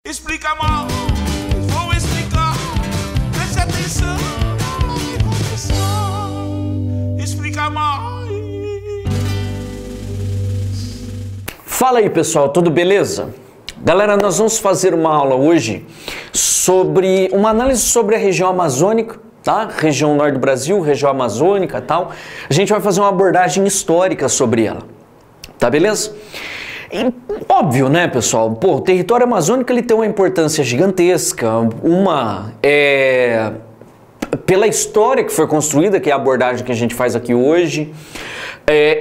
Explica mais, vou explicar, preste atenção, explica mais. Fala aí pessoal, tudo beleza? Galera, nós vamos fazer uma aula hoje sobre uma análise sobre a região amazônica, tá? Região norte do Brasil, região amazônica, tal. A gente vai fazer uma abordagem histórica sobre ela, tá beleza? E, óbvio, né, pessoal? Pô, o território amazônico ele tem uma importância gigantesca, pela história que foi construída, que é a abordagem que a gente faz aqui hoje.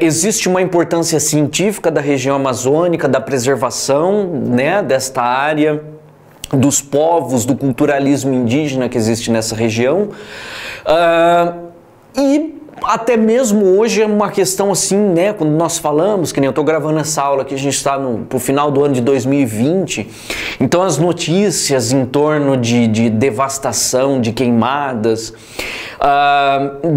Existe uma importância científica da região amazônica, da preservação, né, desta área, dos povos, do culturalismo indígena que existe nessa região. E até mesmo hoje é uma questão assim, né, quando nós falamos, que nem eu estou gravando essa aula que a gente está pro final do ano de 2020, então as notícias em torno de devastação, de queimadas,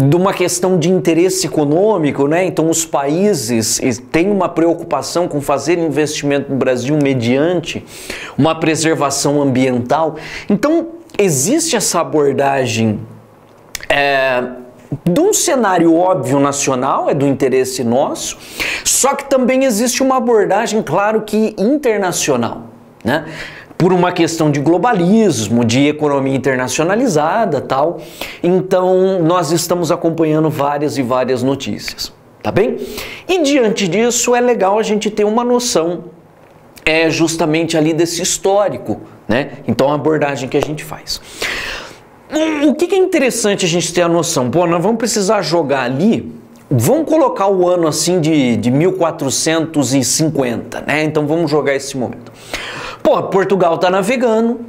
de uma questão de interesse econômico, né, então os países têm uma preocupação com fazer investimento no Brasil mediante uma preservação ambiental, então existe essa abordagem de um cenário óbvio nacional, é do interesse nosso, só que também existe uma abordagem, claro que internacional, né? Por uma questão de globalismo, de economia internacionalizada, tal. Então, nós estamos acompanhando várias e várias notícias, tá bem? E diante disso, é legal a gente ter uma noção justamente ali desse histórico, né? Então, a abordagem que a gente faz. O que é interessante a gente ter a noção? Pô, nós vamos precisar jogar ali, vamos colocar o ano assim de 1450, né? Então vamos jogar esse momento. Pô, Portugal está navegando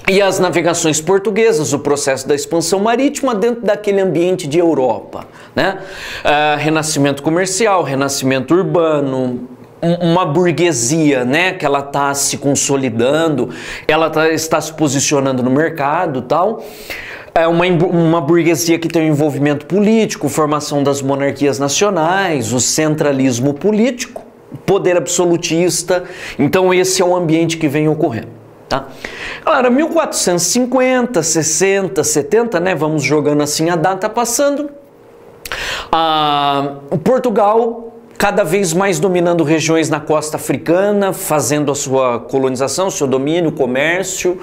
e as navegações portuguesas, o processo da expansão marítima dentro daquele ambiente de Europa, né? Renascimento comercial, renascimento urbano, uma burguesia, né, que ela está se consolidando, ela está se posicionando no mercado, tal. É uma burguesia que tem um envolvimento político, formação das monarquias nacionais, o centralismo político, poder absolutista. Então esse é o ambiente que vem ocorrendo, tá? Galera, 1450, 60, 70, né, vamos jogando assim a data passando. Portugal cada vez mais dominando regiões na costa africana, fazendo a sua colonização, seu domínio, comércio.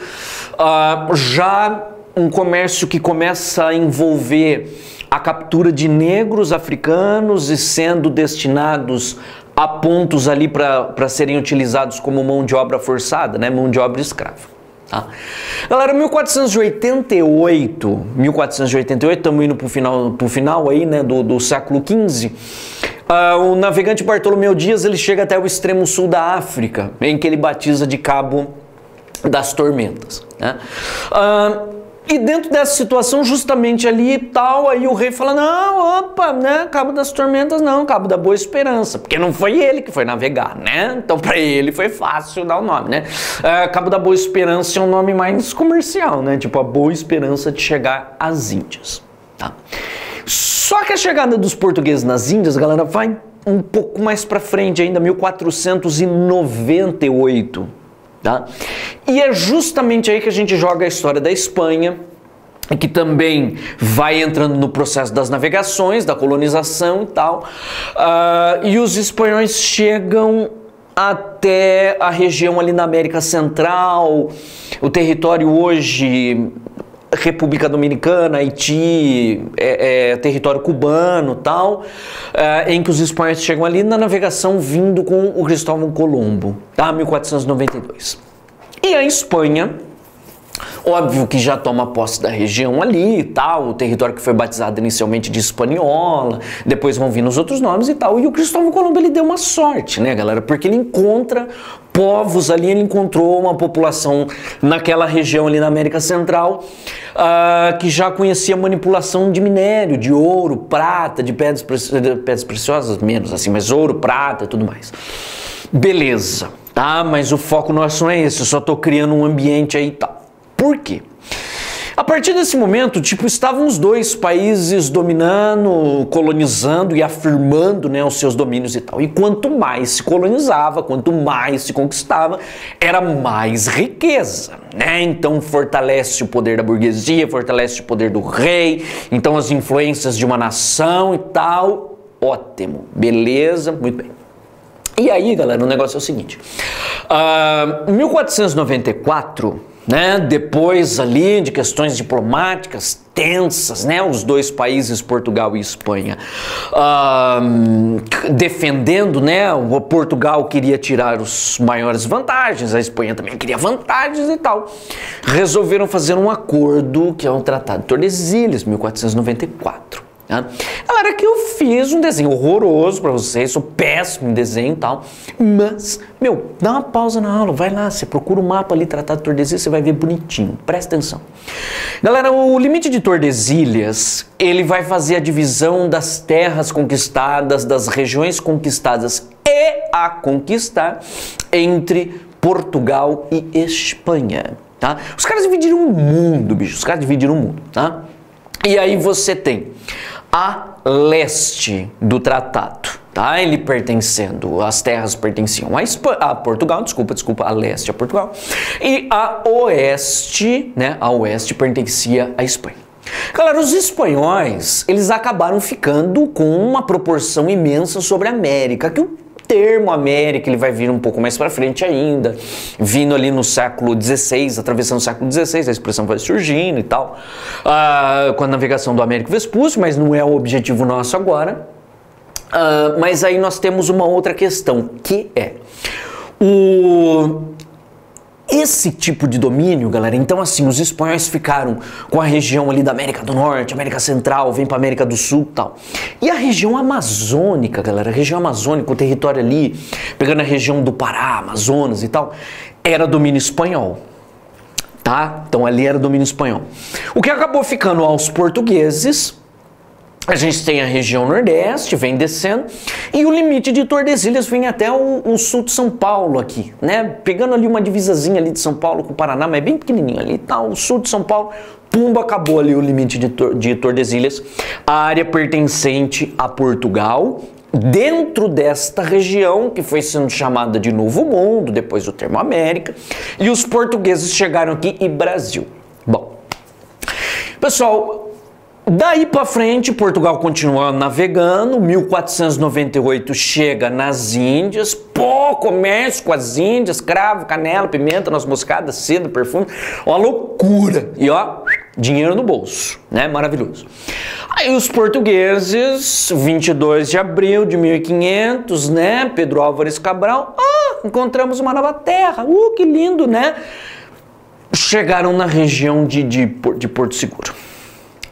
Já um comércio que começa a envolver a captura de negros africanos e sendo destinados a pontos ali para serem utilizados como mão de obra forçada, né? Mão de obra escrava. Tá? Galera, 1488, estamos indo pro final aí, né, do século XV. O navegante Bartolomeu Dias ele chega até o extremo sul da África, em que ele batiza de Cabo das Tormentas, né? E dentro dessa situação, justamente ali e tal, aí o rei fala, não, opa, né, Cabo das Tormentas não, Cabo da Boa Esperança, porque não foi ele que foi navegar, né? Então para ele foi fácil dar o nome, né? Cabo da Boa Esperança é um nome mais comercial, né? Tipo a Boa Esperança de chegar às Índias, tá? Só que a chegada dos portugueses nas Índias, galera, vai um pouco mais para frente ainda, 1498, tá? E é justamente aí que a gente joga a história da Espanha, que também vai entrando no processo das navegações, da colonização e tal, e os espanhóis chegam até a região ali na América Central, o território hoje República Dominicana, Haiti, território cubano, tal, em que os espanhóis chegam ali na navegação vindo com o Cristóvão Colombo, tá? 1492. E a Espanha, óbvio que já toma posse da região ali e tal, o território que foi batizado inicialmente de Hispaniola, depois vão vir os outros nomes e tal, e o Cristóvão Colombo ele deu uma sorte, né, galera, porque ele encontra povos ali, ele encontrou uma população naquela região ali na América Central que já conhecia manipulação de minério, de ouro, prata, de pedras preciosas, menos assim, mas ouro, prata e tudo mais. Beleza, tá? Mas o foco nosso não é esse, eu só tô criando um ambiente aí e tal. Por quê? A partir desse momento, tipo, estavam os dois países dominando, colonizando e afirmando, né, os seus domínios e tal. E quanto mais se colonizava, quanto mais se conquistava, era mais riqueza, né? Então fortalece o poder da burguesia, fortalece o poder do rei, então as influências de uma nação e tal. Ótimo, beleza, muito bem. E aí, galera, o negócio é o seguinte, 1494, né, depois ali de questões diplomáticas tensas, né, os dois países, Portugal e Espanha, defendendo, né, o Portugal queria tirar os maiores vantagens, a Espanha também queria vantagens e tal, resolveram fazer um acordo que é o Tratado de Tordesilhas, 1494. Galera, aqui eu fiz um desenho horroroso pra vocês, sou péssimo em desenho e tal, mas, meu, dá uma pausa na aula, vai lá, você procura o mapa ali, Tratado de Tordesilhas, você vai ver bonitinho, presta atenção. Galera, o limite de Tordesilhas, ele vai fazer a divisão das terras conquistadas, das regiões conquistadas e a conquistar entre Portugal e Espanha, tá? Os caras dividiram o mundo, bicho, os caras dividiram o mundo, tá? E aí você tem a leste do tratado, tá? Ele pertencendo, as terras pertenciam a Portugal, desculpa, a leste a Portugal, e a oeste, né? A oeste pertencia à Espanha. Galera, os espanhóis, eles acabaram ficando com uma proporção imensa sobre a América, que o termo América, ele vai vir um pouco mais para frente ainda, vindo ali no século XVI, atravessando o século XVI, a expressão vai surgindo e tal, com a navegação do Américo Vespúcio, mas não é o objetivo nosso agora. Mas aí nós temos uma outra questão, que é esse tipo de domínio, galera. Então assim, os espanhóis ficaram com a região ali da América do Norte, América Central, vem para América do Sul e tal. E a região amazônica, galera, a região amazônica, o território ali, pegando a região do Pará, Amazonas e tal, era domínio espanhol, tá? Então ali era domínio espanhol. O que acabou ficando aos portugueses, a gente tem a região nordeste, vem descendo, e o limite de Tordesilhas vem até o sul de São Paulo aqui, né? Pegando ali uma divisazinha ali de São Paulo com o Paraná, mas é bem pequenininho ali, tá? O sul de São Paulo, pumba, acabou ali o limite de Tordesilhas, a área pertencente a Portugal, dentro desta região, que foi sendo chamada de Novo Mundo, depois do termo América, e os portugueses chegaram aqui e Brasil. Bom, pessoal, daí para frente, Portugal continua navegando, 1498 chega nas Índias, pô, comércio com as Índias, cravo, canela, pimenta, noz moscada, seda, perfume, uma loucura, e ó, dinheiro no bolso, né, maravilhoso. Aí os portugueses, 22 de abril de 1500, né, Pedro Álvares Cabral, encontramos uma nova terra, que lindo, né, chegaram na região de Porto Seguro.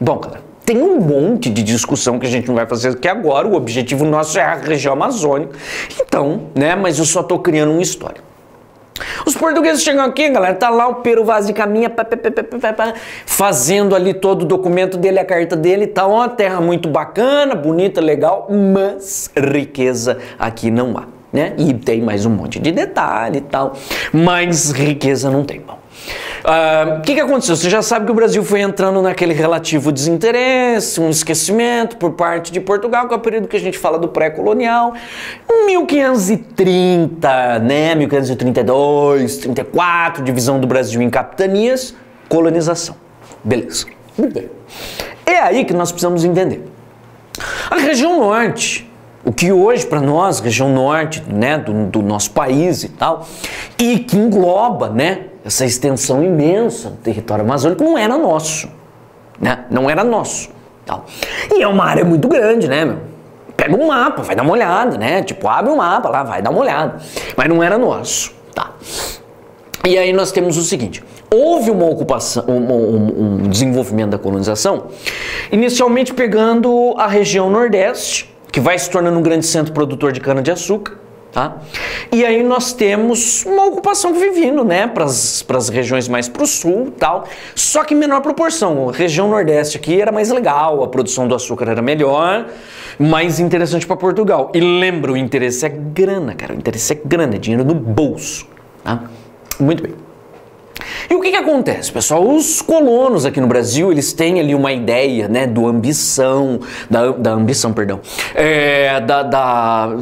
Bom, galera, tem um monte de discussão que a gente não vai fazer aqui agora, o objetivo nosso é a região amazônica, então, né, mas eu só tô criando uma história. Os portugueses chegam aqui, galera, tá lá o Pero Vaz de Caminha, fazendo ali todo o documento dele, a carta dele, tá uma terra muito bacana, bonita, legal, mas riqueza aqui não há, né, e tem mais um monte de detalhe e tal, mas riqueza não tem, bom. O que aconteceu? Você já sabe que o Brasil foi entrando naquele relativo desinteresse, um esquecimento por parte de Portugal, que é o período que a gente fala do pré-colonial, 1530, né, 1532, 34, divisão do Brasil em capitanias, colonização. Beleza. Muito bem. É aí que nós precisamos entender. A região norte, o que hoje para nós, região norte, né, do nosso país e tal, e que engloba, né, essa extensão imensa do território amazônico, não era nosso, né, não era nosso, tal. E é uma área muito grande, né, meu? Pega um mapa, vai dar uma olhada, né, tipo, abre um mapa lá, vai dar uma olhada, mas não era nosso, tá? E aí nós temos o seguinte, houve uma ocupação, um desenvolvimento da colonização, inicialmente pegando a região nordeste, que vai se tornando um grande centro produtor de cana-de-açúcar, tá? E aí nós temos uma ocupação que vem vindo, né, para as regiões mais para o sul e tal, só que em menor proporção. A região nordeste aqui era mais legal, a produção do açúcar era melhor, mais interessante para Portugal. E lembra, o interesse é grana, cara, o interesse é grana, é dinheiro no bolso, tá? Muito bem. E o que acontece, pessoal? Os colonos aqui no Brasil, eles têm ali uma ideia, né, da ambição,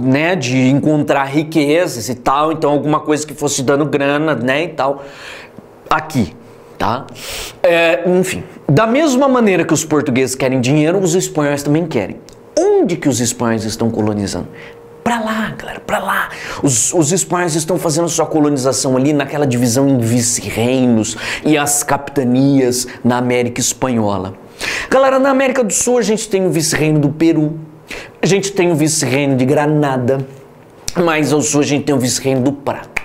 né, de encontrar riquezas e tal, então alguma coisa que fosse dando grana, né, e tal, aqui, tá? Enfim, da mesma maneira que os portugueses querem dinheiro, os espanhóis também querem. Onde que os espanhóis estão colonizando? Pra lá, galera, pra lá. Os espanhóis estão fazendo sua colonização ali naquela divisão em vice-reinos e as capitanias na América Espanhola. Galera, na América do Sul a gente tem o vice-reino do Peru, a gente tem o vice-reino de Granada, mais ao sul a gente tem o vice-reino do Prata.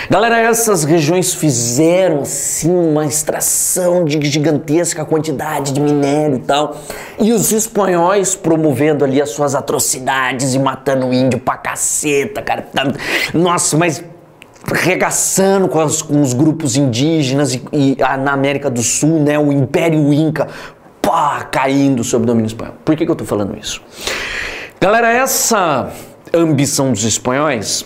Galera, essas regiões fizeram assim uma extração de gigantesca quantidade de minério e tal, e os espanhóis promovendo ali as suas atrocidades e matando índio pra caceta, cara. Nossa, mas regaçando com os grupos indígenas e na América do Sul, né, o Império Inca, pá, caindo sob o domínio espanhol. Por que eu tô falando isso? Galera, essa ambição dos espanhóis,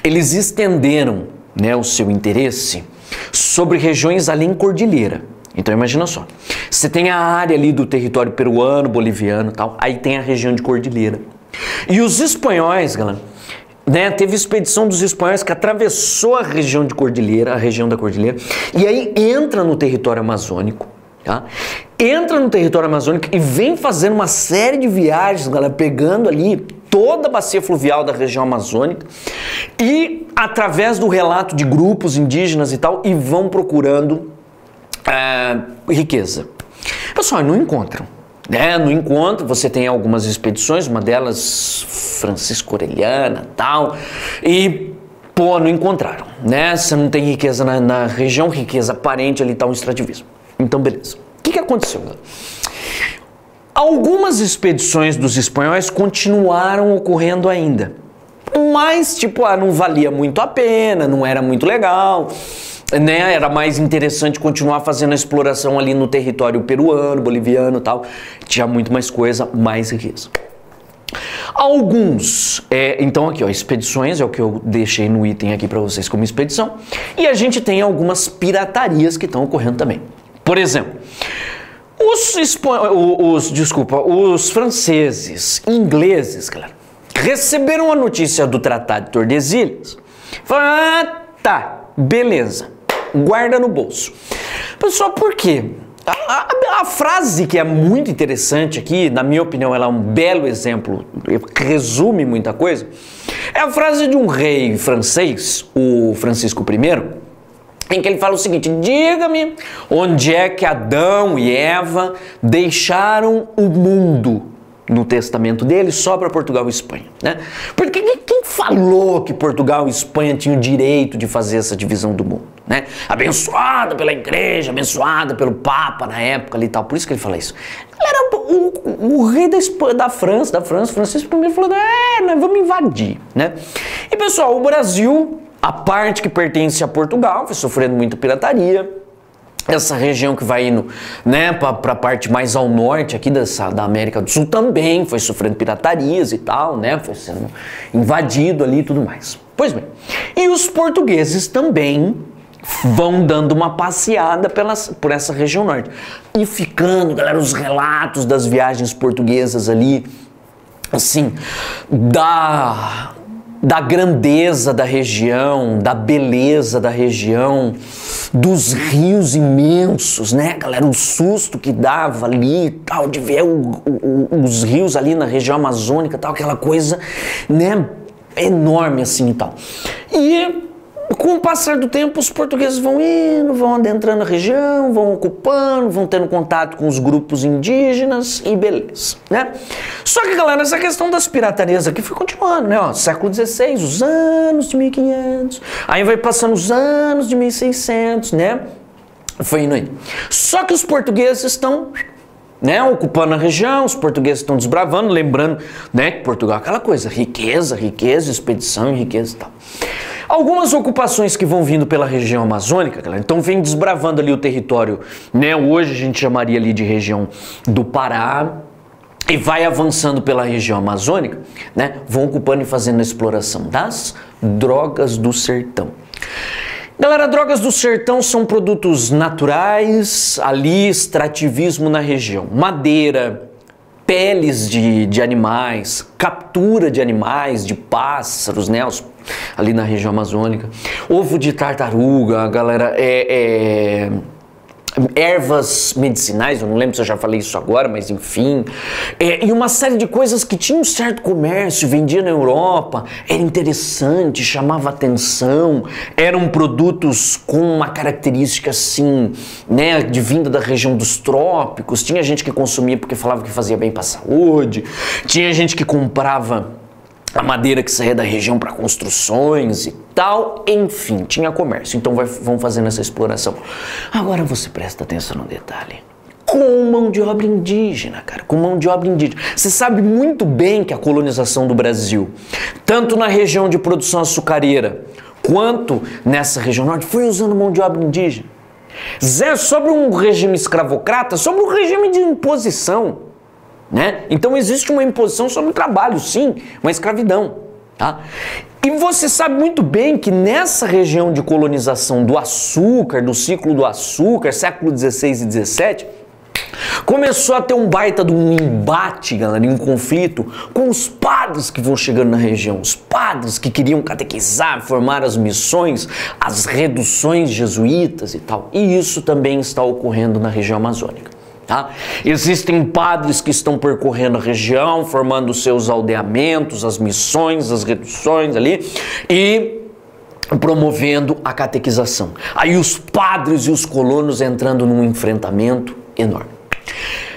eles estenderam, né, o seu interesse sobre regiões além cordilheira. Então imagina só, você tem a área ali do território peruano, boliviano e tal, aí tem a região de cordilheira. E os espanhóis, galera, né, teve expedição dos espanhóis que atravessou a região de cordilheira, a região da cordilheira, e aí entra no território amazônico, tá? Entra no território amazônico e vem fazendo uma série de viagens, galera, pegando ali toda a bacia fluvial da região amazônica e através do relato de grupos indígenas e tal, e vão procurando riqueza. Pessoal, não encontram. No encontro, você tem algumas expedições, uma delas Francisco Orellana e tal, e pô, não encontraram, né? Você não tem riqueza na região, riqueza aparente ali, tá um extrativismo. Então, beleza. O que aconteceu, galera? Algumas expedições dos espanhóis continuaram ocorrendo ainda, mas tipo, não valia muito a pena, não era muito legal, né? Era mais interessante continuar fazendo a exploração ali no território peruano, boliviano e tal, tinha muito mais coisa, mais riqueza. Alguns, então aqui ó, expedições é o que eu deixei no item aqui para vocês como expedição, e a gente tem algumas piratarias que estão ocorrendo também. Por exemplo, os franceses, ingleses, claro, receberam a notícia do Tratado de Tordesilhas, falaram, tá, beleza, guarda no bolso. Pessoal, por quê? A frase que é muito interessante aqui, na minha opinião, ela é um belo exemplo, resume muita coisa, é a frase de um rei francês, o Francisco I, em que ele fala o seguinte: diga-me onde é que Adão e Eva deixaram o mundo no testamento deles só para Portugal e Espanha, né? Porque quem falou que Portugal e Espanha tinham o direito de fazer essa divisão do mundo, né? Abençoada pela igreja, abençoada pelo Papa na época ali e tal, por isso que ele fala isso. Era o rei da França, Francisco I falou, nós vamos invadir, né? E pessoal, o Brasil, a parte que pertence a Portugal, foi sofrendo muita pirataria. Essa região que vai indo, né, para a parte mais ao norte aqui da América do Sul também foi sofrendo piratarias e tal, né? Foi sendo invadido ali e tudo mais. Pois bem, e os portugueses também vão dando uma passeada por essa região norte. E ficando, galera, os relatos das viagens portuguesas ali, assim, da grandeza da região, da beleza da região, dos rios imensos, né, galera? O susto que dava ali e tal, de ver os rios ali na região amazônica e tal, aquela coisa, né, enorme assim e tal. E com o passar do tempo, os portugueses vão indo, vão adentrando a região, vão ocupando, vão tendo contato com os grupos indígenas e beleza, né? Só que, galera, essa questão das piratarias aqui foi continuando, né? Ó, século XVI, os anos de 1500, aí vai passando os anos de 1600, né? Foi indo aí. Só que os portugueses estão, né, ocupando a região, os portugueses estão desbravando, lembrando, né, que Portugal é aquela coisa, riqueza, expedição e riqueza e tal. Algumas ocupações que vão vindo pela região amazônica, galera, então vem desbravando ali o território, né, hoje a gente chamaria ali de região do Pará, e vai avançando pela região amazônica, né, vão ocupando e fazendo a exploração das drogas do sertão. Galera, drogas do sertão são produtos naturais, ali extrativismo na região. Madeira, peles de animais, captura de animais, de pássaros, né? Ali na região amazônica. Ovo de tartaruga, galera, ervas medicinais, eu não lembro se eu já falei isso agora, mas enfim, e uma série de coisas que tinham um certo comércio, vendia na Europa, era interessante, chamava atenção, eram produtos com uma característica assim, né, de vinda da região dos trópicos, tinha gente que consumia porque falava que fazia bem para a saúde, tinha gente que comprava a madeira que saía da região para construções e tal, enfim, tinha comércio. Então vão fazendo essa exploração. Agora você presta atenção no detalhe. Com mão de obra indígena, cara, com mão de obra indígena. Você sabe muito bem que a colonização do Brasil, tanto na região de produção açucareira, quanto nessa região norte, foi usando mão de obra indígena. Zé, sobre um regime escravocrata, sobre um regime de imposição, né? Então existe uma imposição sobre o trabalho, sim, uma escravidão, tá? E você sabe muito bem que nessa região de colonização do açúcar, do ciclo do açúcar, século XVI e XVII, começou a ter um baita de um embate, galera, um conflito com os padres que vão chegando na região, os padres que queriam catequizar, formar as missões, as reduções jesuítas e tal. E isso também está ocorrendo na região amazônica. Tá? Existem padres que estão percorrendo a região, formando seus aldeamentos, as missões, as reduções ali e promovendo a catequização. Aí os padres e os colonos entrando num enfrentamento enorme.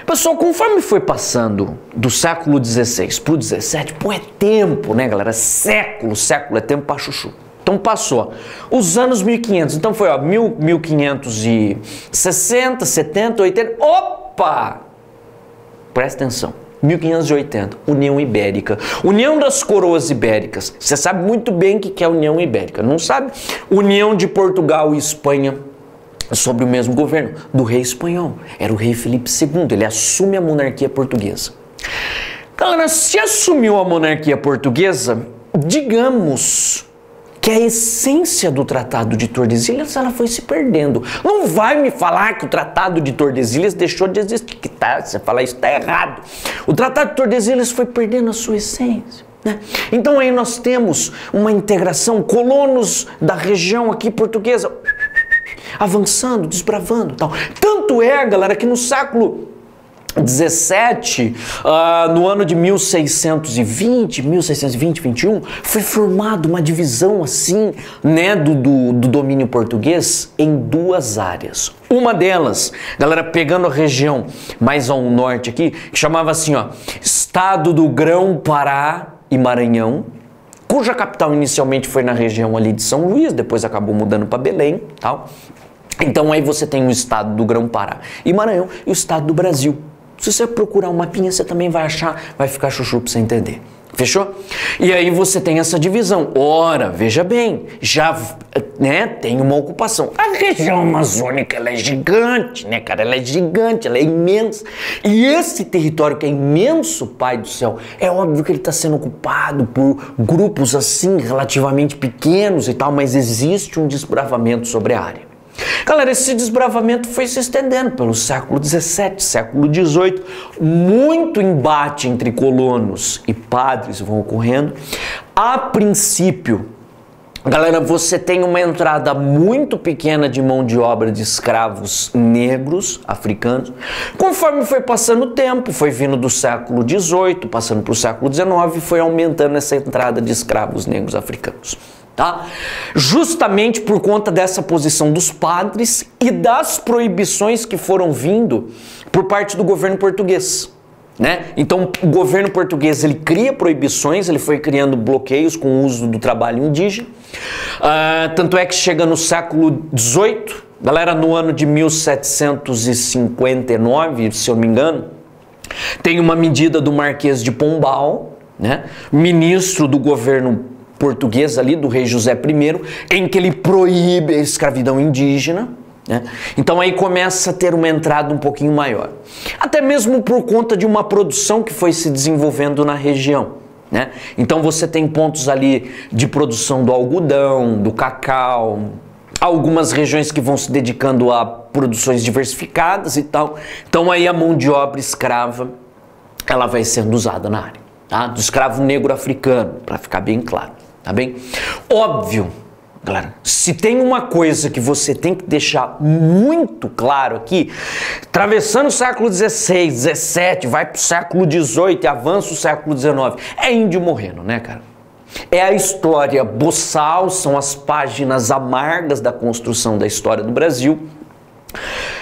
Pessoal, conforme foi passando do século XVI para o XVII, pô, é tempo, né, galera? Século é tempo para chuchu. Então passou os anos 1500, então foi 1560, 70, 80, opa! Presta atenção, 1580, União Ibérica, União das Coroas Ibéricas. Você sabe muito bem o que é a União Ibérica, não sabe? União de Portugal e Espanha sob o mesmo governo do rei espanhol, era o rei Felipe II, ele assume a monarquia portuguesa. Galera, se assumiu a monarquia portuguesa, digamos que a essência do Tratado de Tordesilhas ela foi se perdendo. Não vai me falar que o Tratado de Tordesilhas deixou de existir, que tá, você falar isso está errado. O Tratado de Tordesilhas foi perdendo a sua essência, né? Então aí nós temos uma integração, colonos da região aqui portuguesa avançando, desbravando, tal. Tanto é, galera, que no século 17, no ano de 1620, 21, foi formada uma divisão assim, né, do domínio português em duas áreas. Uma delas, galera, pegando a região mais ao norte aqui, que chamava assim, ó, Estado do Grão-Pará e Maranhão, cuja capital inicialmente foi na região ali de São Luís, depois acabou mudando para Belém, tal. Então aí você tem o Estado do Grão-Pará e Maranhão e o Estado do Brasil. Se você procurar um mapinha, você também vai achar, vai ficar chuchu pra você entender. Fechou? E aí você tem essa divisão. Ora, veja bem, já, né, tem uma ocupação. A região amazônica, ela é gigante, né, cara? Ela é gigante, ela é imensa. E esse território que é imenso, pai do céu, é óbvio que ele está sendo ocupado por grupos assim, relativamente pequenos e tal, mas existe um desbravamento sobre a área. Galera, esse desbravamento foi se estendendo pelo século XVII, século XVIII, muito embate entre colonos e padres vão ocorrendo. A princípio, galera, você tem uma entrada muito pequena de mão de obra de escravos negros, africanos. Conforme foi passando o tempo, foi vindo do século XVIII, passando para o século XIX, foi aumentando essa entrada de escravos negros africanos. Tá? Justamente por conta dessa posição dos padres e das proibições que foram vindo por parte do governo português, né? Então o governo português ele cria proibições, ele foi criando bloqueios com o uso do trabalho indígena, tanto é que chega no século XVIII, galera, no ano de 1759, se eu não me engano, tem uma medida do Marquês de Pombal, né? Ministro do governo português ali, do rei José I, em que ele proíbe a escravidão indígena, né? Então aí começa a ter uma entrada um pouquinho maior. Até mesmo por conta de uma produção que foi se desenvolvendo na região, né? Então você tem pontos ali de produção do algodão, do cacau, algumas regiões que vão se dedicando a produções diversificadas e tal. Então aí a mão de obra escrava, ela vai sendo usada na área, tá? Do escravo negro africano, para ficar bem claro, tá bem? Óbvio, galera, se tem uma coisa que você tem que deixar muito claro aqui, atravessando o século XVI, XVII, vai pro século XVIII e avança o século XIX, é índio morrendo, né, cara? É a história boçal, são as páginas amargas da construção da história do Brasil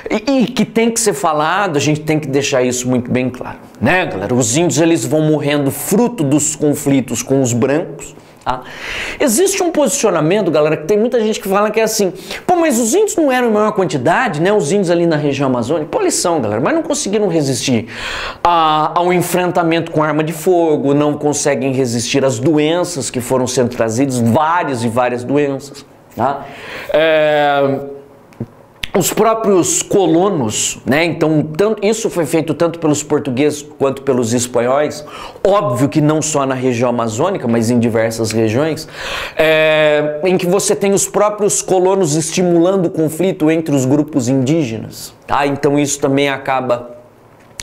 e que tem que ser falado, a gente tem que deixar isso muito bem claro, né, galera? Os índios, eles vão morrendo fruto dos conflitos com os brancos. Tá? Existe um posicionamento, galera, que tem muita gente que fala que é assim, pô, mas os índios não eram em maior quantidade, né? Os índios ali na região amazônica, pô, eles são, galera, mas não conseguiram resistir ao enfrentamento com arma de fogo, não conseguem resistir às doenças que foram sendo trazidas, várias e várias doenças, tá? Os próprios colonos, né? Então, isso foi feito tanto pelos portugueses quanto pelos espanhóis, óbvio que não só na região amazônica, mas em diversas regiões, em que você tem os próprios colonos estimulando o conflito entre os grupos indígenas, tá? Então isso também acaba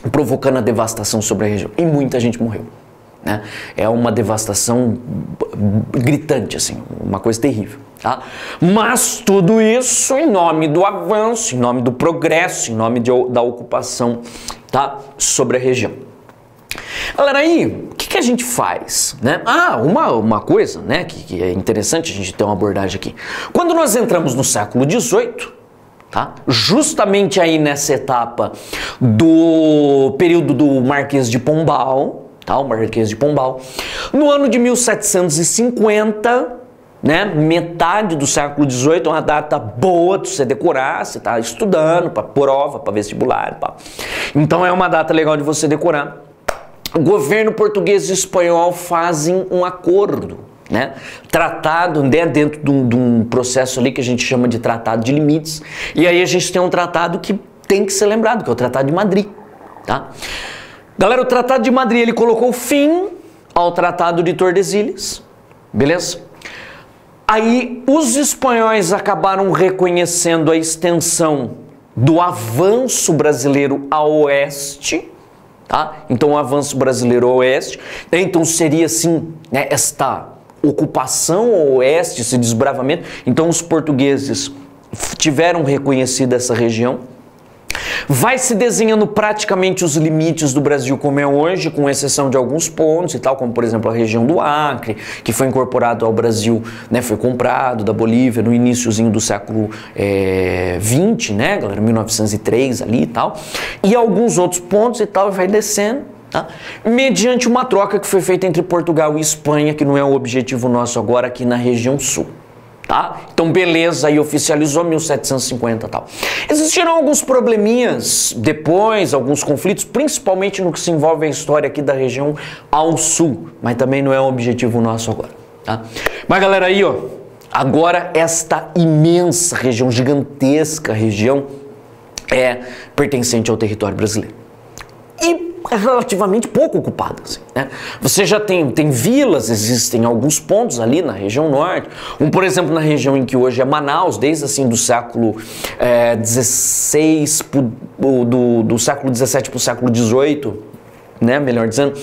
provocando a devastação sobre a região, e muita gente morreu, né? É uma devastação gritante, assim, uma coisa terrível. Tá? Mas tudo isso em nome do avanço, em nome do progresso, em nome da ocupação, tá? Sobre a região. Galera, aí, o que a gente faz, né? Uma coisa, né, que é interessante a gente ter uma abordagem aqui. Quando nós entramos no século XVIII, tá? Justamente aí nessa etapa do período do Marquês de Pombal, tá? O Marquês de Pombal, no ano de 1750, né, metade do século XVIII, é uma data boa de você decorar, você está estudando para prova, para vestibular, pá. Então é uma data legal de você decorar. O governo português e espanhol fazem um acordo, né, tratado, né, dentro de um processo ali que a gente chama de Tratado de Limites, e aí a gente tem um tratado que tem que ser lembrado, que é o Tratado de Madrid, tá? Galera, o Tratado de Madrid, ele colocou fim ao Tratado de Tordesilhas, beleza? Aí os espanhóis acabaram reconhecendo a extensão do avanço brasileiro a oeste, tá? Então o avanço brasileiro a oeste, então seria assim, né, esta ocupação ao oeste, esse desbravamento. Então os portugueses tiveram reconhecido essa região. Vai se desenhando praticamente os limites do Brasil como é hoje, com exceção de alguns pontos e tal, como por exemplo a região do Acre, que foi incorporado ao Brasil, né, foi comprado da Bolívia no iniciozinho do século XX, né, galera, 1903 ali e tal, e alguns outros pontos e tal, vai descendo, tá? Mediante uma troca que foi feita entre Portugal e Espanha, que não é o objetivo nosso agora aqui na região sul. Tá? Então beleza, aí oficializou 1750 e tal. Existiram alguns probleminhas depois, alguns conflitos, principalmente no que se envolve a história aqui da região ao sul, mas também não é um objetivo nosso agora, tá? Mas galera, aí ó, agora esta imensa região, gigantesca região, é pertencente ao território brasileiro. E é relativamente pouco ocupada, assim, né? Você já tem vilas, existem alguns pontos ali na região norte, por exemplo, na região em que hoje é Manaus, desde assim do século XVI, do século XVII para o século XVIII, né, melhor dizendo,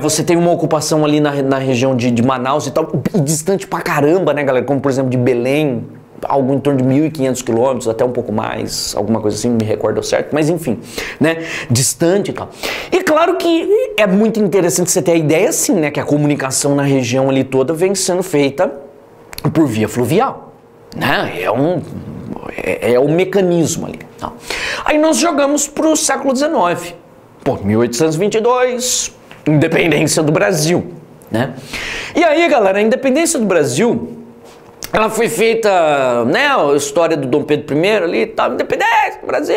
você tem uma ocupação ali na região de Manaus e tal, e distante pra caramba, né, galera, como por exemplo de Belém, algo em torno de 1.500 quilômetros, até um pouco mais, alguma coisa assim, não me recordo certo, mas enfim, né, distante e tal. E claro que é muito interessante você ter a ideia, assim, né, que a comunicação na região ali toda vem sendo feita por via fluvial, né, é um mecanismo ali. Tá? Aí nós jogamos pro século XIX, pô, 1822, independência do Brasil, né, e aí, galera, a independência do Brasil, ela foi feita, né, a história do Dom Pedro I ali e tal, independência do Brasil,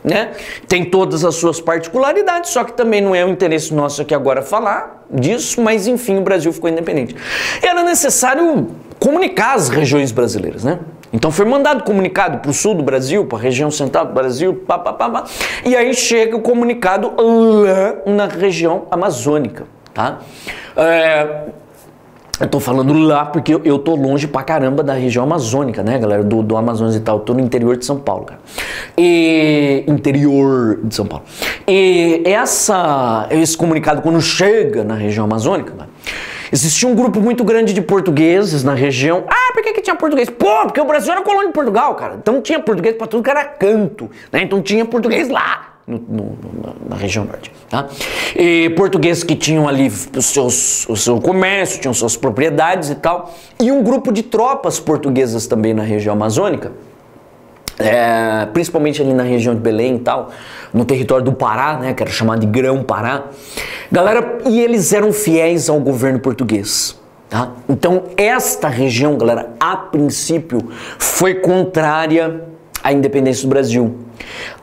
né, tem todas as suas particularidades, só que também não é o interesse nosso aqui agora falar disso, mas enfim, o Brasil ficou independente. E era necessário comunicar as regiões brasileiras, né, então foi mandado comunicado para o sul do Brasil, para a região central do Brasil, e aí chega o comunicado lá na região amazônica, tá? Eu tô falando lá porque eu tô longe pra caramba da região amazônica, né, galera? Do Amazonas e tal. Eu tô no interior de São Paulo, cara. Interior de São Paulo. E esse comunicado, quando chega na região amazônica, cara, existia um grupo muito grande de portugueses na região. Ah, por que tinha português? Pô, porque o Brasil era colônia de Portugal, cara. Então tinha português pra tudo que era canto, né? Então tinha português lá. Na região norte, tá? E portugueses que tinham ali o seu comércio, tinham suas propriedades e tal, e um grupo de tropas portuguesas também na região amazônica, principalmente ali na região de Belém e tal, no território do Pará, né, que era chamado de Grão-Pará, galera, e eles eram fiéis ao governo português. Tá? Então esta região, galera, a princípio foi contrária à independência do Brasil.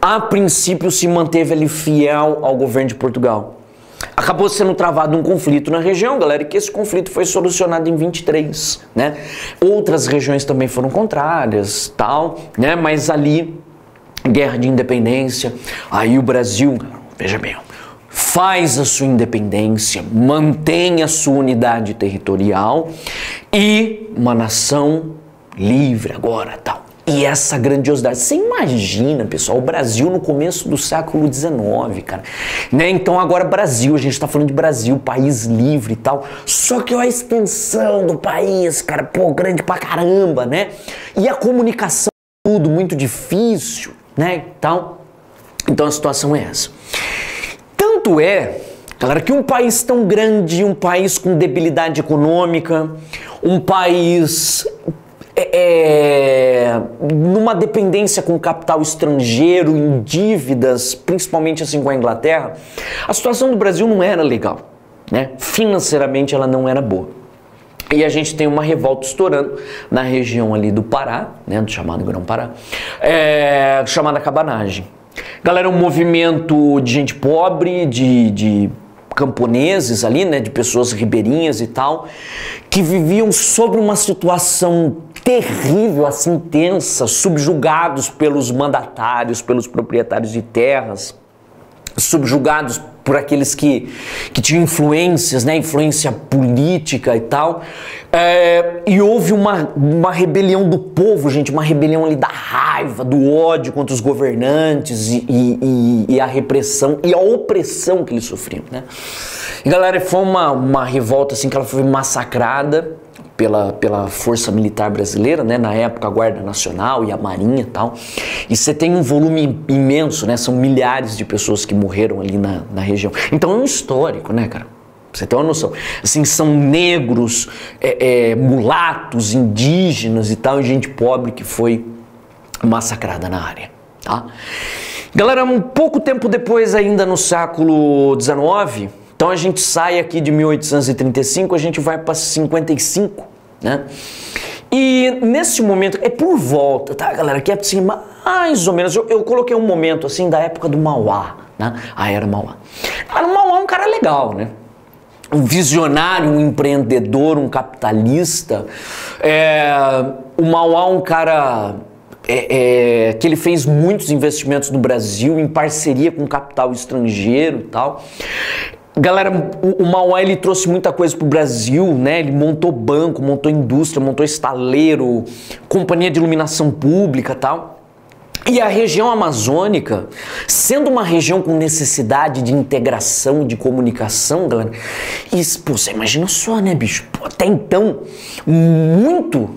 A princípio se manteve ali fiel ao governo de Portugal. Acabou sendo travado um conflito na região, galera, e que esse conflito foi solucionado em 23, né? Outras regiões também foram contrárias, tal, né? Mas ali, guerra de independência, aí o Brasil, veja bem, faz a sua independência, mantém a sua unidade territorial e uma nação livre agora, tal. E essa grandiosidade, você imagina, pessoal, o Brasil no começo do século XIX, cara, né? Então agora Brasil, a gente tá falando de Brasil, país livre e tal, só que olha a extensão do país, cara, pô, grande pra caramba, né? E a comunicação, tudo muito difícil, né, então a situação é essa. Tanto é, galera, que um país tão grande, um país com debilidade econômica, um país numa dependência com capital estrangeiro, em dívidas, principalmente assim com a Inglaterra, a situação do Brasil não era legal, né? Financeiramente ela não era boa. E a gente tem uma revolta estourando na região ali do Pará, né, do chamado Grão-Pará, chamada cabanagem. Galera, um movimento de gente pobre, de camponeses ali, né, de pessoas ribeirinhas e tal, que viviam sob uma situação terrível, assim, tensa, subjugados pelos mandatários, pelos proprietários de terras, subjugados por aqueles que tinham influências, né, influência política e tal, e houve uma rebelião do povo, gente, uma rebelião ali da raiva, do ódio contra os governantes e a repressão e a opressão que eles sofriam, né? E galera, foi uma revolta assim que ela foi massacrada pela força militar brasileira, né, na época a Guarda Nacional e a Marinha e tal, e você tem um volume imenso, né, são milhares de pessoas que morreram ali na região, então é um histórico, né, cara, pra você ter uma noção, assim, são negros, mulatos, indígenas e tal, e gente pobre que foi massacrada na área, tá? Galera, um pouco tempo depois ainda no século XIX, então a gente sai aqui de 1835, a gente vai para 55, né? E nesse momento, é por volta, tá, galera? Que é assim, mais ou menos, eu coloquei um momento assim da época do Mauá, né? A era Mauá. O Mauá é um cara legal, né? Um visionário, um empreendedor, um capitalista. O Mauá é um cara que ele fez muitos investimentos no Brasil em parceria com capital estrangeiro e tal. Galera, o Mauá ele trouxe muita coisa pro Brasil, né? Ele montou banco, montou indústria, montou estaleiro, companhia de iluminação pública e tal. E a região amazônica, sendo uma região com necessidade de integração, de comunicação, galera, pô, você imagina só, né, bicho? Pô, até então, muito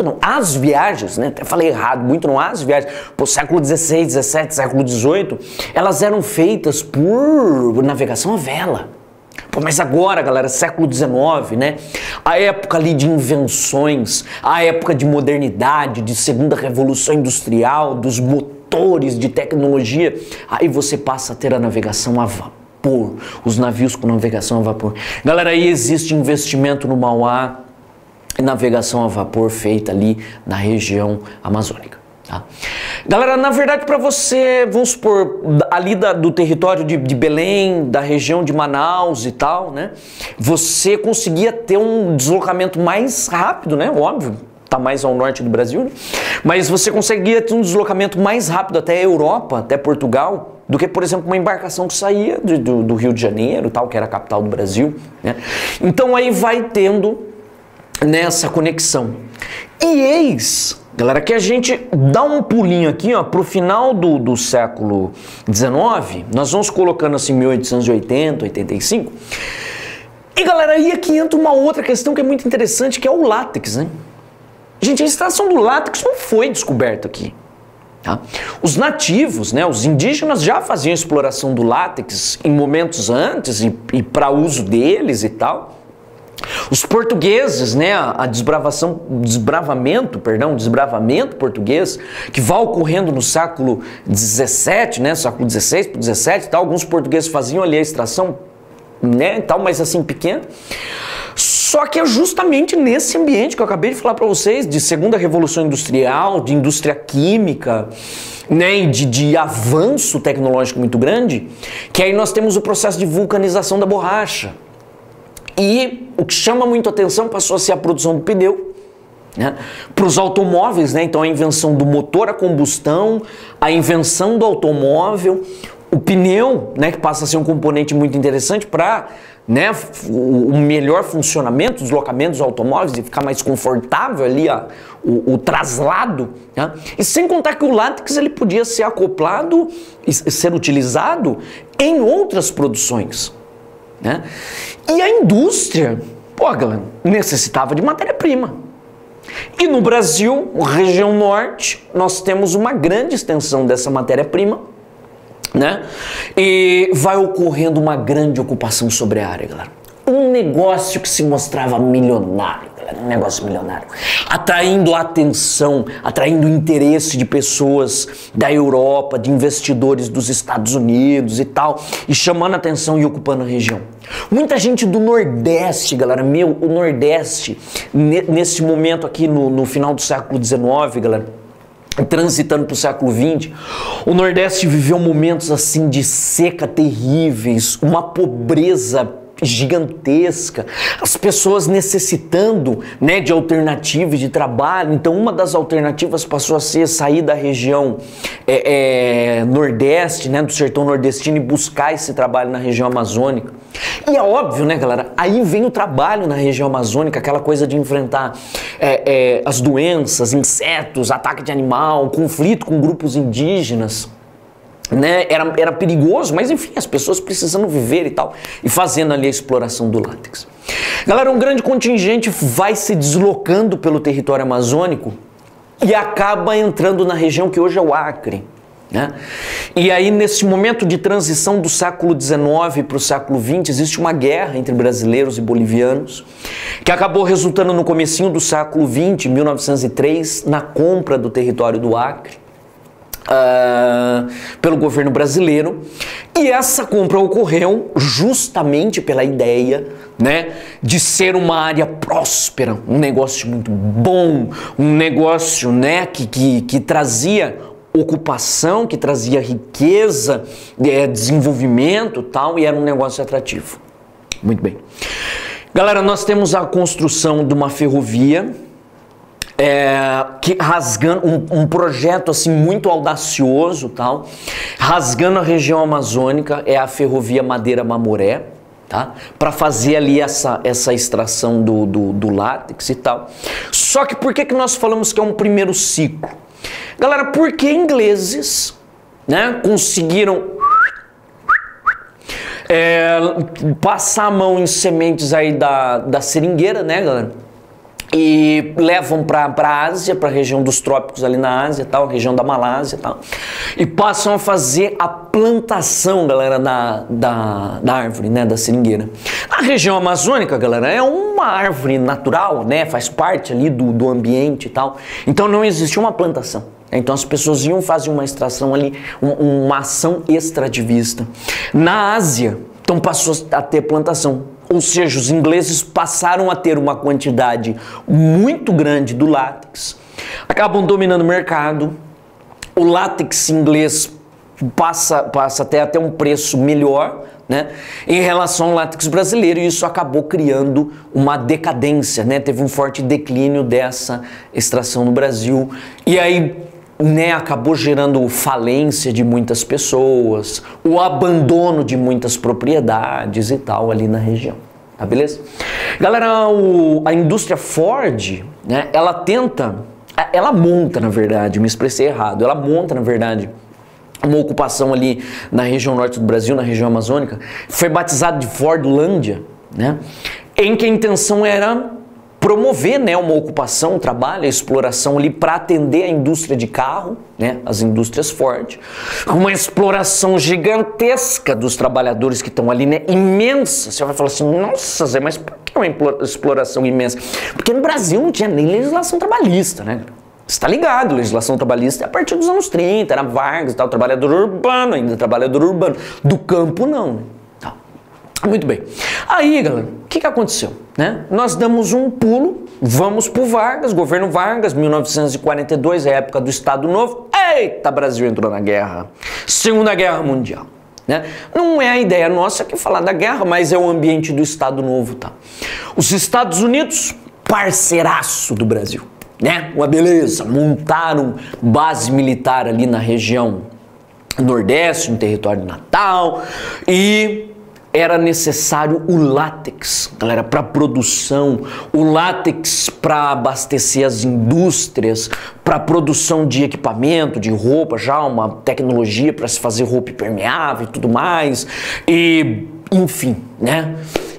não, as viagens, né, até falei errado, muito não, as viagens, pô, século XVI, XVII, século XVIII, elas eram feitas por navegação a vela. Pô, mas agora, galera, século XIX, né? A época ali de invenções, a época de modernidade, de segunda revolução industrial, dos motores de tecnologia, aí você passa a ter a navegação a vapor, os navios com navegação a vapor. Galera, aí existe investimento no Mauá, navegação a vapor feita ali na região amazônica. Tá? Galera, na verdade, para você, vamos supor, ali do território de Belém, da região de Manaus e tal, né? Você conseguia ter um deslocamento mais rápido, né? Óbvio, tá mais ao norte do Brasil, né? Mas você conseguia ter um deslocamento mais rápido até a Europa, até Portugal, do que, por exemplo, uma embarcação que saía do Rio de Janeiro, tal, que era a capital do Brasil, né? Então aí vai tendo nessa conexão. E eis, galera, que a gente dá um pulinho aqui, ó, pro final do século XIX, nós vamos colocando assim 1880, 85. E galera, aí aqui entra uma outra questão que é muito interessante, que é o látex, né? Gente, a extração do látex não foi descoberta aqui. Tá? Os nativos, né, os indígenas já faziam exploração do látex em momentos antes e para uso deles e tal. Os portugueses, né, desbravamento português, que vai ocorrendo no século XVII, né, século XVI para XVII e tal, alguns portugueses faziam ali a extração, né, e tal, mas assim pequena. Só que é justamente nesse ambiente que eu acabei de falar para vocês, de segunda revolução industrial, de indústria química, né, de avanço tecnológico muito grande, que aí nós temos o processo de vulcanização da borracha. E o que chama muito a atenção passou a ser a produção do pneu, né, para os automóveis, né, então a invenção do motor a combustão, a invenção do automóvel, o pneu, né, que passa a ser um componente muito interessante para, né, o melhor funcionamento, o deslocamento dos automóveis e ficar mais confortável ali o traslado, né? E sem contar que o látex ele podia ser acoplado e ser utilizado em outras produções, né? E a indústria, pô, galera, necessitava de matéria-prima. E no Brasil, região norte, nós temos uma grande extensão dessa matéria-prima, né? E vai ocorrendo uma grande ocupação sobre a área, galera. Um negócio que se mostrava milionário, galera, um negócio milionário, atraindo a atenção, atraindo o interesse de pessoas da Europa, de investidores dos Estados Unidos e tal, e chamando a atenção e ocupando a região. Muita gente do Nordeste, galera, o Nordeste, nesse momento aqui no final do século XIX, galera, transitando para o século XX, o Nordeste viveu momentos assim de seca terríveis, uma pobreza gigantesca, as pessoas necessitando, né, de alternativas de trabalho. Então uma das alternativas passou a ser sair da região Nordeste, né, do sertão nordestino e buscar esse trabalho na região amazônica. E é óbvio, né, galera, aí vem o trabalho na região amazônica, aquela coisa de enfrentar as doenças, insetos, ataque de animal, conflito com grupos indígenas, né? Era perigoso, mas enfim, as pessoas precisando viver e tal, e fazendo ali a exploração do látex. Galera, um grande contingente vai se deslocando pelo território amazônico e acaba entrando na região que hoje é o Acre, né? E aí, nesse momento de transição do século XIX para o século XX, existe uma guerra entre brasileiros e bolivianos, que acabou resultando no comecinho do século XX, 1903, na compra do território do Acre, pelo governo brasileiro. E essa compra ocorreu justamente pela ideia, né, de ser uma área próspera, um negócio muito bom, um negócio, né, que trazia ocupação, que trazia riqueza, desenvolvimento e tal, e era um negócio atrativo. Muito bem. Galera, nós temos a construção de uma ferrovia, que rasgando um projeto assim muito audacioso, tal, rasgando a região amazônica, é a ferrovia Madeira-Mamoré, tá? Para fazer ali essa extração do látex e tal. Só que por que nós falamos que é um primeiro ciclo? Galera, porque ingleses, né, conseguiram passar a mão em sementes aí da seringueira, né, galera? E levam para a Ásia, para a região dos trópicos ali na Ásia, tal, região da Malásia e tal, e passam a fazer a plantação, galera, da árvore, né, da seringueira. A região amazônica, galera, é uma árvore natural, né, faz parte ali do ambiente e tal, então não existe uma plantação. Então as pessoas iam fazer uma extração ali, uma ação extrativista. Na Ásia, então passou a ter plantação. Ou seja, os ingleses passaram a ter uma quantidade muito grande do látex, acabam dominando o mercado, o látex inglês passa a ter até um preço melhor, né, em relação ao látex brasileiro, e isso acabou criando uma decadência, né, teve um forte declínio dessa extração no Brasil, e aí, né, acabou gerando falência de muitas pessoas, o abandono de muitas propriedades e tal ali na região. tá beleza? Galera, a indústria Ford, né, ela monta, na verdade, me expressei errado, ela monta, na verdade, uma ocupação ali na região norte do Brasil, na região amazônica, foi batizado de Fordlândia, né, em que a intenção era promover, né, uma ocupação, um trabalho, a exploração ali para atender a indústria de carro, né, as indústrias Ford, uma exploração gigantesca dos trabalhadores que estão ali, né, imensa. Você vai falar assim, nossa Zé, mas por que uma exploração imensa? Porque no Brasil não tinha nem legislação trabalhista, né? Você está ligado, legislação trabalhista é a partir dos anos 30, era Vargas e tal, trabalhador urbano ainda, trabalhador urbano, do campo não. Tá. Muito bem. Aí, galera, o que aconteceu? Né? Nós damos um pulo, vamos pro Vargas, governo Vargas, 1942, é a época do Estado Novo. Eita, Brasil entrou na guerra. Segunda Guerra Mundial. Né? Não é a ideia nossa aqui falar da guerra, mas é o ambiente do Estado Novo. Tá? Os Estados Unidos, parceiraço do Brasil. Né? Uma beleza, montaram base militar ali na região Nordeste, no território de Natal, e era necessário o látex, galera, para produção, o látex para abastecer as indústrias, para produção de equipamento, de roupa, já uma tecnologia para se fazer roupa impermeável e tudo mais, e enfim, né?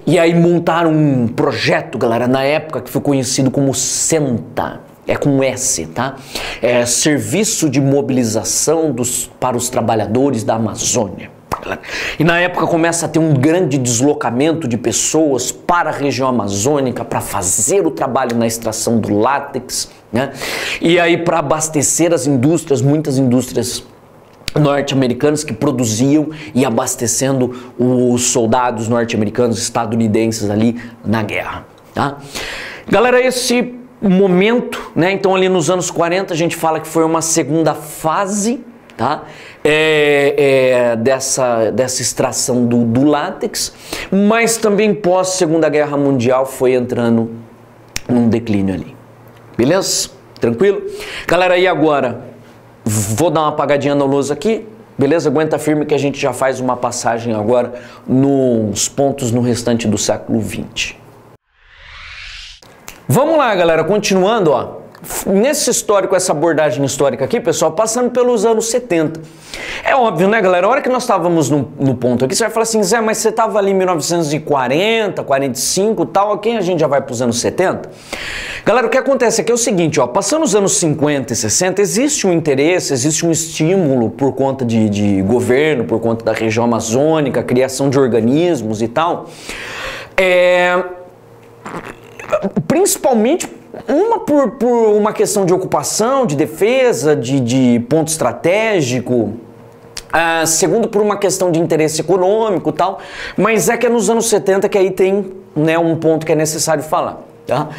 E aí montaram um projeto, galera, na época que foi conhecido como SENTA, é com S, tá? É Serviço de Mobilização para os Trabalhadores da Amazônia. E na época começa a ter um grande deslocamento de pessoas para a região amazônica para fazer o trabalho na extração do látex, né? E aí para abastecer as indústrias, muitas indústrias norte-americanas que produziam e abastecendo os soldados norte-americanos, estadunidenses ali na guerra, tá? Galera, esse momento, né? Então ali nos anos 40 a gente fala que foi uma segunda fase, tá? Dessa extração do látex, mas também pós Segunda Guerra Mundial foi entrando num declínio ali. Beleza? Tranquilo? Galera, e agora? Vou dar uma apagadinha na luz aqui, beleza? Aguenta firme que a gente já faz uma passagem agora nos pontos no restante do século XX. Vamos lá, galera, continuando, ó. Nesse histórico, essa abordagem histórica aqui, pessoal, passando pelos anos 70. É óbvio, né, galera? A hora que nós estávamos no ponto aqui, você vai falar assim, Zé, mas você estava ali em 1940, 45 e tal, aqui a gente já vai para os anos 70? Galera, o que acontece aqui é o seguinte, ó, passando os anos 50 e 60, existe um interesse, existe um estímulo por conta de governo, por conta da região amazônica, criação de organismos e tal, principalmente por uma questão de ocupação, de defesa, de ponto estratégico, segundo por uma questão de interesse econômico e tal, mas é que é nos anos 70 que aí tem, né, um ponto que é necessário falar. Tá?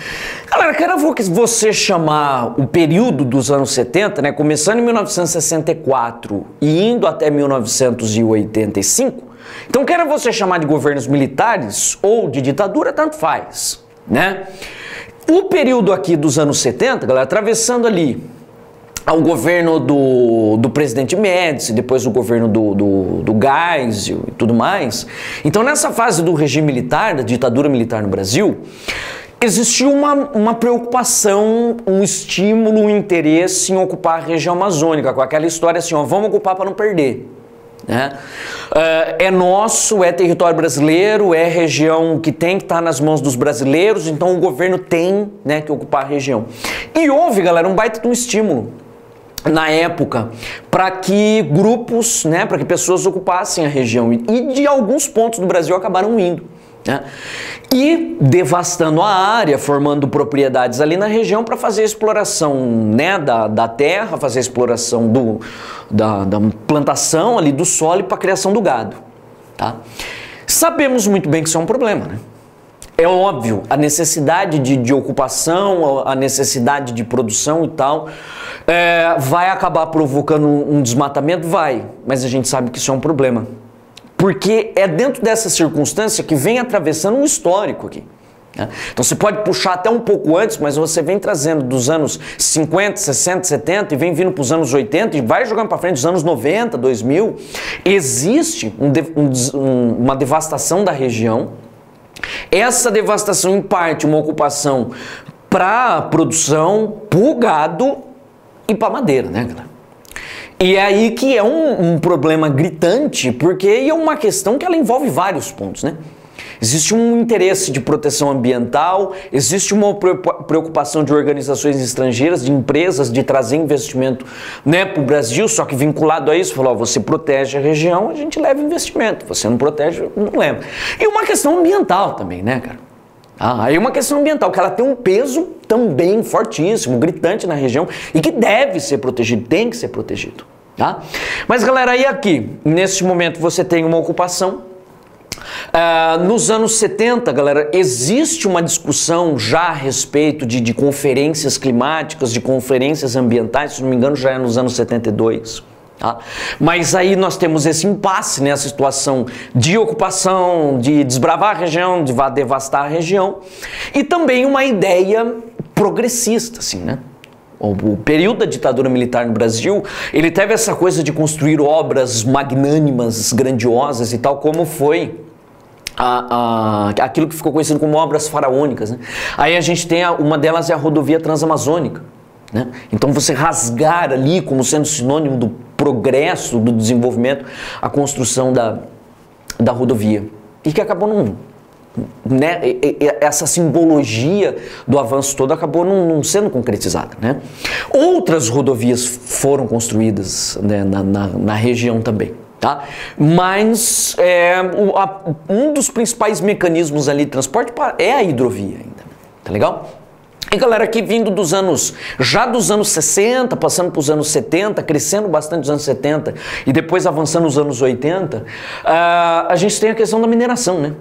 Galera, quero você chamar o período dos anos 70, né, começando em 1964 e indo até 1985, então quero você chamar de governos militares ou de ditadura, tanto faz, né? O período aqui dos anos 70, galera, atravessando ali ao governo do presidente Médici, depois o governo do Geisel e tudo mais. Então, nessa fase do regime militar, da ditadura militar no Brasil, existiu uma preocupação, um estímulo, um interesse em ocupar a região amazônica, com aquela história assim, ó, vamos ocupar para não perder. Né? É nosso, é território brasileiro, é região que tem que estar nas mãos dos brasileiros, então o governo tem, né, que ocupar a região. E houve, galera, um baita de um estímulo na época para que grupos, né, para que pessoas ocupassem a região, e de alguns pontos do Brasil acabaram indo. Né? E devastando a área, formando propriedades ali na região para fazer a exploração, né, da terra, fazer a exploração da plantação ali do solo e para a criação do gado. Tá? Sabemos muito bem que isso é um problema, né? É óbvio, a necessidade de ocupação, a necessidade de produção e tal, vai acabar provocando um desmatamento? Vai, mas a gente sabe que isso é um problema. Porque é dentro dessa circunstância que vem atravessando um histórico aqui. Né? Então você pode puxar até um pouco antes, mas você vem trazendo dos anos 50, 60, 70 e vem vindo para os anos 80 e vai jogando para frente dos anos 90, 2000. Existe uma devastação da região. Essa devastação, em parte, uma ocupação para produção, para gado e para madeira, né, galera? E é aí que é um problema gritante, porque é uma questão que ela envolve vários pontos, né? Existe um interesse de proteção ambiental, existe uma preocupação de organizações estrangeiras, de empresas, de trazer investimento, né, para o Brasil, só que vinculado a isso, falou, ó, você protege a região, a gente leva investimento, você não protege, não leva. E uma questão ambiental também, né, cara? Aí uma questão ambiental, que ela tem um peso também fortíssimo, gritante na região e que deve ser protegido, tem que ser protegido, tá? Mas galera, aí aqui, nesse momento você tem uma ocupação. Nos anos 70, galera, existe uma discussão já a respeito de conferências climáticas, de conferências ambientais, se não me engano já é nos anos 72. Tá? Mas aí nós temos esse impasse, né, a situação de ocupação, de desbravar a região, de devastar a região, e também uma ideia progressista, assim, né? O período da ditadura militar no Brasil, ele teve essa coisa de construir obras magnânimas, grandiosas e tal, como foi aquilo que ficou conhecido como obras faraônicas, né? Aí a gente tem uma delas é a rodovia transamazônica, né? Então você rasgar ali como sendo sinônimo do progresso, do desenvolvimento, a construção da rodovia, e que acabou né, essa simbologia do avanço todo acabou não sendo concretizada, né? Outras rodovias foram construídas, né, na região também, tá? Mas um dos principais mecanismos ali de transporte é a hidrovia ainda, tá legal? E galera, aqui vindo dos anos 60, passando para os anos 70, crescendo bastante nos anos 70 e depois avançando nos anos 80, a gente tem a questão da mineração, né?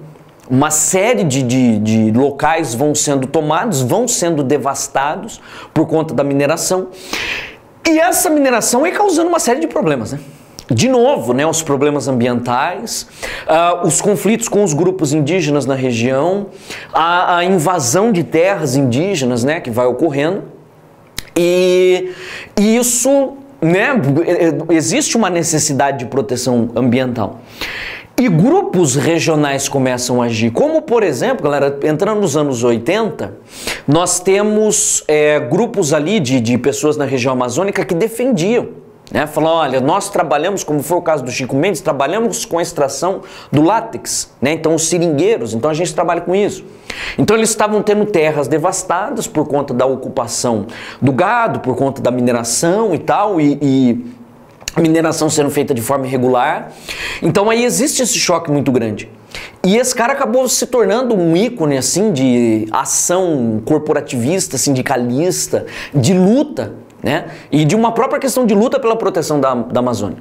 Uma série de locais vão sendo tomados, vão sendo devastados por conta da mineração. E essa mineração é causando uma série de problemas, né? De novo, né, os problemas ambientais, os conflitos com os grupos indígenas na região, a invasão de terras indígenas, né, que vai ocorrendo. E isso, né, existe uma necessidade de proteção ambiental. E grupos regionais começam a agir, como por exemplo, galera, entrando nos anos 80, nós temos grupos ali de pessoas na região amazônica que defendiam, né? Falaram, olha, nós trabalhamos, como foi o caso do Chico Mendes, trabalhamos com a extração do látex, né? Então os seringueiros, então a gente trabalha com isso. Então eles estavam tendo terras devastadas por conta da ocupação do gado, por conta da mineração e tal, e mineração sendo feita de forma irregular. Então aí existe esse choque muito grande. E esse cara acabou se tornando um ícone assim de ação corporativista, sindicalista, de luta, né? E de uma própria questão de luta pela proteção da Amazônia.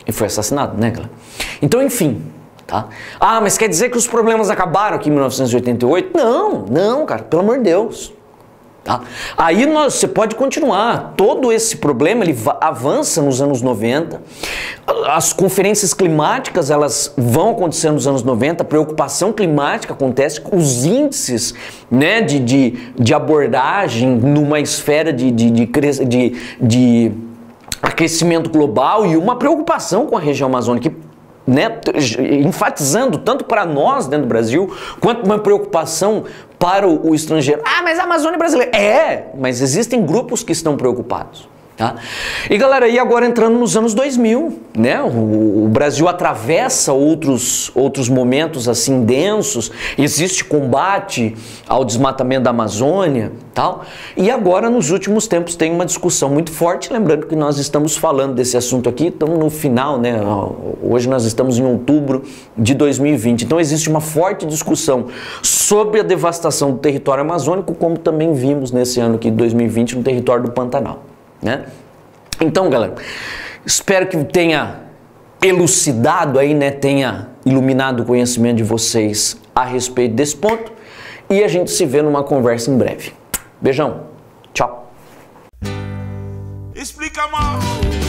E foi assassinado, né, galera? Então, enfim, tá? Ah, mas quer dizer que os problemas acabaram aqui em 1988? Não, cara, pelo amor de Deus. Tá? Aí você pode continuar, todo esse problema ele avança nos anos 90, as conferências climáticas elas vão acontecer nos anos 90, a preocupação climática acontece, os índices, né, de abordagem numa esfera de aquecimento global e uma preocupação com a região amazônica, né, enfatizando tanto para nós dentro do Brasil, quanto uma preocupação para o estrangeiro. Ah, mas a Amazônia é brasileira. Mas existem grupos que estão preocupados. Tá? E galera, e agora entrando nos anos 2000, né? O Brasil atravessa outros momentos assim densos, existe combate ao desmatamento da Amazônia, tal. E agora nos últimos tempos tem uma discussão muito forte, lembrando que nós estamos falando desse assunto aqui, estamos no final, né? Hoje nós estamos em outubro de 2020, então existe uma forte discussão sobre a devastação do território amazônico, como também vimos nesse ano aqui de 2020 no território do Pantanal. Né? Então, galera, espero que tenha elucidado aí, né, tenha iluminado o conhecimento de vocês a respeito desse ponto e a gente se vê numa conversa em breve. Beijão, tchau. Explica mais.